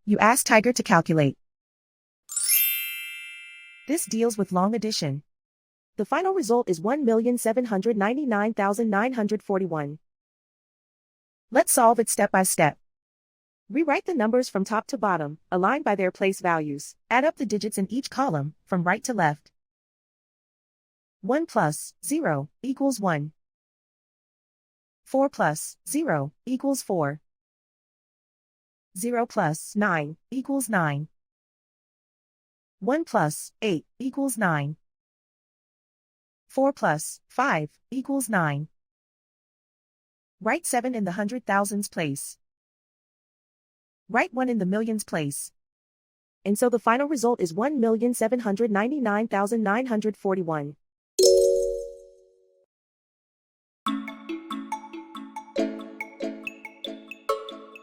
You ask Tiger to calculate. This deals with long addition. The final result is 1,799,941. Let's solve it step by step. Rewrite the numbers from top to bottom, aligned by their place values. Add up the digits in each column, from right to left. 1 plus 0 equals 1. 4 plus 0 equals 4. 0 plus 9 equals 9. 1 plus 8 equals 9. 4 plus 5 equals 9. Write 7 in the hundred thousands place. Write 1 in the millions place. And so the final result is 1,799,941.